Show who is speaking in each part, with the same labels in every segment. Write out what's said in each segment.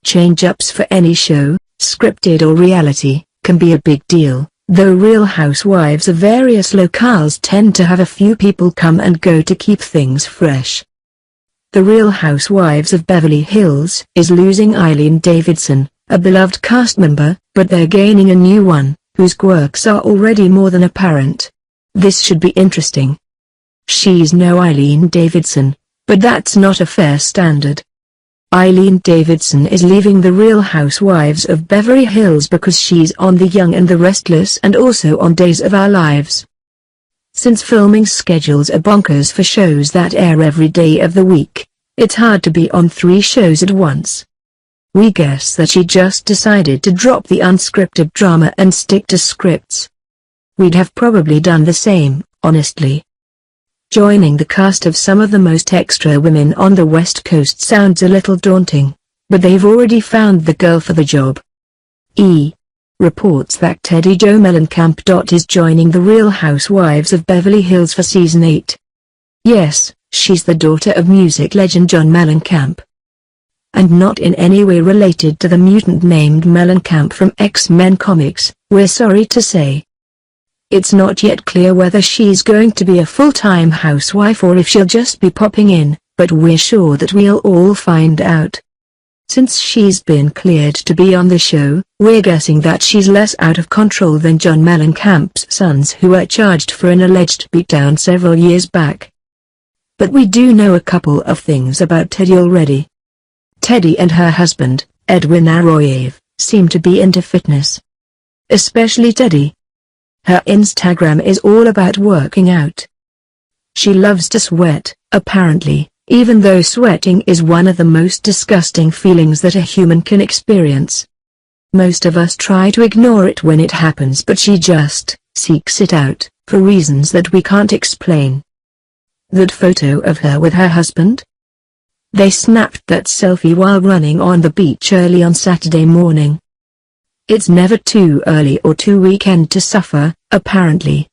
Speaker 1: Change-ups for any show, scripted or reality, can be a big deal, though Real Housewives of various locales tend to have a few people come and go to keep things fresh. The Real Housewives of Beverly Hills is losing Eileen Davidson, a beloved cast member, but they're gaining a new one, whose quirks are already more than apparent. This should be interesting. She's no Eileen Davidson, but that's not a fair standard. Eileen Davidson is leaving the Real Housewives of Beverly Hills because she's on The Young and the Restless and also on Days of Our Lives. Since filming schedules are bonkers for shows that air every day of the week, it's hard to be on 3 shows at once. We guess that she just decided to drop the unscripted drama and stick to scripts. We'd have probably done the same, honestly. Joining the cast of some of the most extra women on the West Coast sounds a little daunting, but they've already found the girl for the job. Reports that Teddi Jo Mellencamp is joining the Real Housewives of Beverly Hills for Season 8. Yes, she's the daughter of music legend John Mellencamp. And not in any way related to the mutant named Mellencamp from X-Men comics, we're sorry to say. It's not yet clear whether she's going to be a full-time housewife or if she'll just be popping in, but we're sure that we'll all find out. Since she's been cleared to be on the show, we're guessing that she's less out of control than John Mellencamp's sons who were charged for an alleged beatdown several years back. But we do know a couple of things about Teddi already. Teddi and her husband, Edwin Arroyev, seem to be into fitness. Especially Teddi. Her Instagram is all about working out. She loves to sweat, apparently, even though sweating is one of the most disgusting feelings that a human can experience. Most of us try to ignore it when it happens, but she just seeks it out, for reasons that we can't explain. That photo of her with her husband? They snapped that selfie while running on the beach early on Saturday morning. It's never too early or too weekend to suffer, apparently.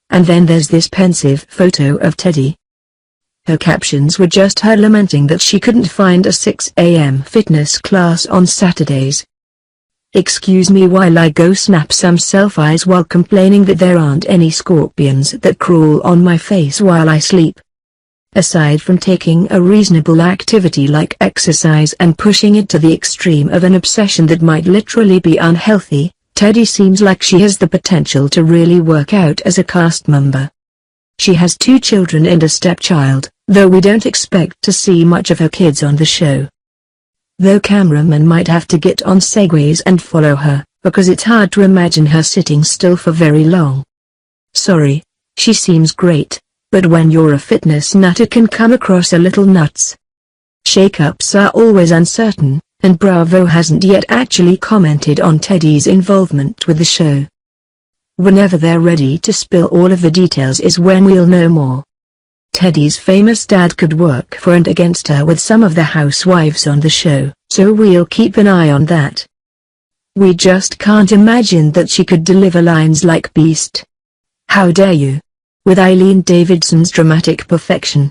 Speaker 1: And then there's this pensive photo of Teddi. Her captions were just her lamenting that she couldn't find a 6 a.m. fitness class on Saturdays. Excuse me while I go snap some selfies while complaining that there aren't any scorpions that crawl on my face while I sleep. Aside from taking a reasonable activity like exercise and pushing it to the extreme of an obsession that might literally be unhealthy, Teddi seems like she has the potential to really work out as a cast member. She has 2 children and a stepchild, though we don't expect to see much of her kids on the show. Though cameramen might have to get on segways and follow her, because it's hard to imagine her sitting still for very long. Sorry, she seems great. But when you're a fitness nut it can come across a little nuts. Shakeups are always uncertain, and Bravo hasn't yet actually commented on Teddi's involvement with the show. Whenever they're ready to spill all of the details is when we'll know more. Teddi's famous dad could work for and against her with some of the housewives on the show, so we'll keep an eye on that. We just can't imagine that she could deliver lines like "Beast. How dare you?" with Eileen Davidson's dramatic perfection.